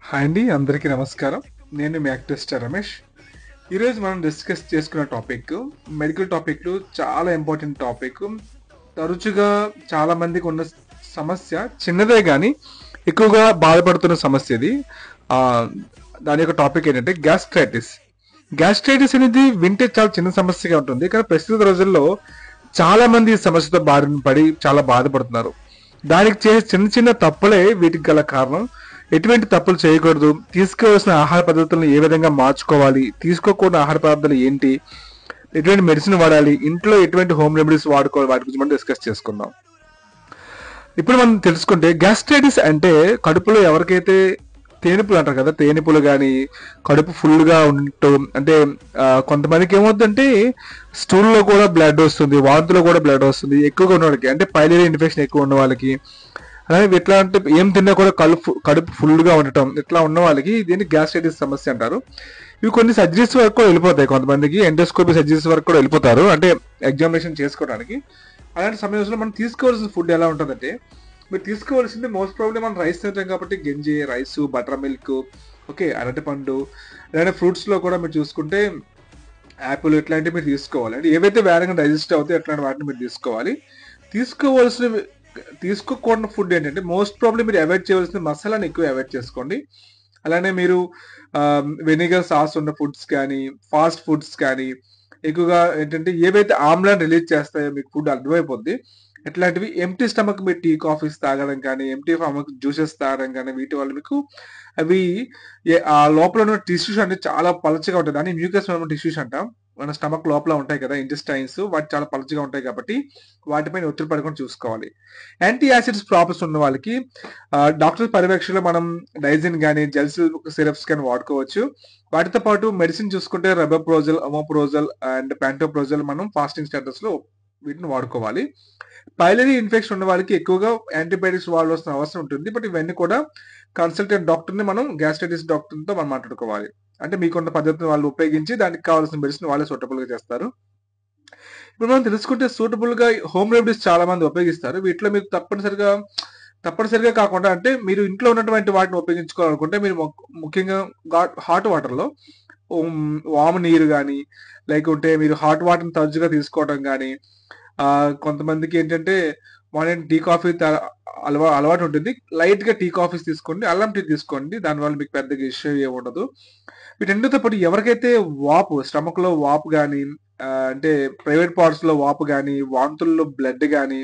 Hi అండి, అందరికీ నమస్కారం. నేను మీ యాక్టివిస్ట్ రమేష్. ఈరోజు మనం డిస్కస్ చేసుకున్న టాపిక్ మెడికల్ టాపిక్లో చాలా ఇంపార్టెంట్ టాపిక్. తరచుగా చాలా మందికి ఉన్న సమస్య చిన్నదే కానీ ఎక్కువగా బాధపడుతున్న సమస్య ఇది. ఆ, దాని యొక్క టాపిక్ ఏంటంటే గ్యాస్ట్రైటిస్. గ్యాస్ట్రైటిస్ అనేది వింటే చాలా చిన్న సమస్యగా ఉంటుంది, కానీ ప్రస్తుత రోజుల్లో చాలా మంది ఈ సమస్యతో బారిన పడి చాలా బాధపడుతున్నారు. దానికి చేసే చిన్న చిన్న తప్పులే వీటికి గల కారణం. ఎటువంటి తప్పులు చేయకూడదు, తీసుకోవాల్సిన ఆహార పద్ధతులను ఏ విధంగా మార్చుకోవాలి, తీసుకోకూడని ఆహార పదార్థాలు ఏంటి, ఎటువంటి మెడిసిన్ వాడాలి, ఇంట్లో ఎటువంటి హోమ్ రెమెడీస్ వాడుకోవాలి, వాటి గురించి మనం డిస్కస్ చేసుకుందాం. ఇప్పుడు మనం తెలుసుకుంటే గ్యాస్ట్రైటిస్ అంటే కడుపులో ఎవరికైతే తేనిపులు అంటారు కదా, తేనిపులు కానీ కడుపు ఫుల్గా ఉంటూ అంటే కొంతమందికి ఏమవుతుందంటే స్టూల్లో కూడా బ్లడ్ వస్తుంది, వాంతులో కూడా బ్లడ్ వస్తుంది ఎక్కువగా ఉన్న వాళ్ళకి, అంటే పైలరీ ఇన్ఫెక్షన్ ఎక్కువ ఉన్న వాళ్ళకి. అలాగే ఇట్లా అంటే ఏం తిన్నా కూడా కడుపు ఫుల్గా ఉండటం, ఇట్లా ఉన్న వాళ్ళకి దీన్ని గ్యాస్ట్రైటిస్ సమస్య అంటారు. ఇవి కొన్ని సర్జరీస్ వరకు కూడా వెళ్ళిపోతాయి, కొంతమందికి ఎండోస్కోపీ సర్జరీస్ వరకు కూడా వెళ్ళిపోతారు, అంటే ఎగ్జామినేషన్ చేసుకోవడానికి. అలాంటి సమయంలో మనం తీసుకోవాల్సిన ఫుడ్ ఎలా ఉంటుందంటే, మీరు తీసుకోవాల్సింది మోస్ట్ ప్రాబ్లీ మనం రైస్ తింటాం కాబట్టి గంజి, రైస్, బటర్ మిల్క్, ఓకే, అరటిపండు, అలానే ఫ్రూట్స్లో కూడా మీరు చూసుకుంటే యాపిల్ ఇట్లాంటివి మీరు తీసుకోవాలి. అంటే ఏవైతే వేరంగా డైజెస్ట్ అవుతాయి అట్లాంటి వాటిని మీరు తీసుకోవాలి. తీసుకోవాల్సిన తీసుకోకూడని ఫుడ్ ఏంటంటే మోస్ట్ ప్రాబ్లీ మీరు అవాయిడ్ చేయవలసిన మసాలాని ఎక్కువ అవాయిడ్ చేసుకోండి. అలానే మీరు వెనిగర్ సాస్ ఉన్న ఫుడ్స్ కానీ, ఫాస్ట్ ఫుడ్స్ కానీ, ఎక్కువగా ఏంటంటే ఏవైతే ఆమ్లాన్ని రిలీజ్ చేస్తాయో మీకు ఫుడ్ అర్థమైపోద్ది. ఇట్లాంటివి ఎంప్టీ స్టమక్ మీరు టీ కాఫీస్ తాగడం కానీ, ఎంప్టీ స్టమక్ జ్యూసెస్ తాగడం కానీ, వీటి వల్ల మీకు అవి ఆ లోపల ఉన్న టిష్యూస్ అంటే చాలా పలచగా ఉంటాయి. దాన్ని మ్యూకస్ టిష్యూస్ అంటాం. మన స్టమక్ లోపల ఉంటాయి కదా ఇంటెస్టైన్స్, వాటి చాలా పలచగా ఉంటాయి కాబట్టి వాటిపైన ఒత్తిడి పడకుండా చూసుకోవాలి. యాంటీ యాసిడ్స్ ప్రాబ్లమ్స్ ఉన్న వాళ్ళకి డాక్టర్ పర్యవేక్షణలో మనం డైజిన్ కానీ, జెల్స్ సిరప్స్ కానీ వాడుకోవచ్చు. వాటితో పాటు మెడిసిన్ చూసుకుంటే రెబప్రోజల్, అమోప్రోజల్ అండ్ ప్యాంటోప్రోజల్ మనం ఫాస్టింగ్ స్టేటస్ లో వీటిని వాడుకోవాలి. పైలరీ ఇన్ఫెక్షన్ ఉన్న వాళ్ళకి ఎక్కువగా యాంటీబయాటిక్స్ వాడాల్సిన అవసరం ఉంటుంది. బట్ ఇవన్నీ కూడా కన్సల్టెంట్ డాక్టర్ని మనం గ్యాస్ట్రైటిస్ డాక్టర్తో మనం మాట్లాడుకోవాలి. అంటే మీకున్న పద్ధతిని వాళ్ళు ఉపయోగించి దానికి కావాల్సిన మెడిసిన్ వాళ్ళే సూటబుల్ గా చేస్తారు. ఇప్పుడు మనం తెలుసుకుంటే సూటబుల్ గా హోమ్ రెమెడీస్ చాలా మంది ఉపయోగిస్తారు. వీటిలో మీకు తప్పనిసరిగా కాకుండా అంటే మీరు ఇంట్లో ఉన్నటువంటి వాటిని ఉపయోగించుకోవాలనుకుంటే మీరు ముఖ్యంగా హాట్ వాటర్ లో వాము నీరు కానీ, లేకుంటే మీరు హాట్ వాటర్ని తరచుగా తీసుకోవడం కానీ, కొంతమందికి ఏంటంటే మార్నింగ్ టీ కాఫీ అలవాటు ఉంటుంది. లైట్ గా టీ కాఫీస్ తీసుకోండి, అల్లం టీ తీసుకోండి, దానివల్ల మీకు పెద్దగా ఇష్యూ ఏమి ఉండదు. వీటన్నిటితో పాటు ఎవరికైతే వాపు, స్టమక్ లో వాపు కానీ, అంటే ప్రైవేట్ పార్ట్స్ లో వాపు కానీ, వాంతుల్లో బ్లడ్ కానీ,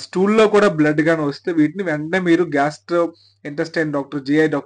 స్టూల్లో కూడా బ్లడ్ కానీ వస్తే వీటిని వెంటనే మీరు gastro intestine doctor, GI doctor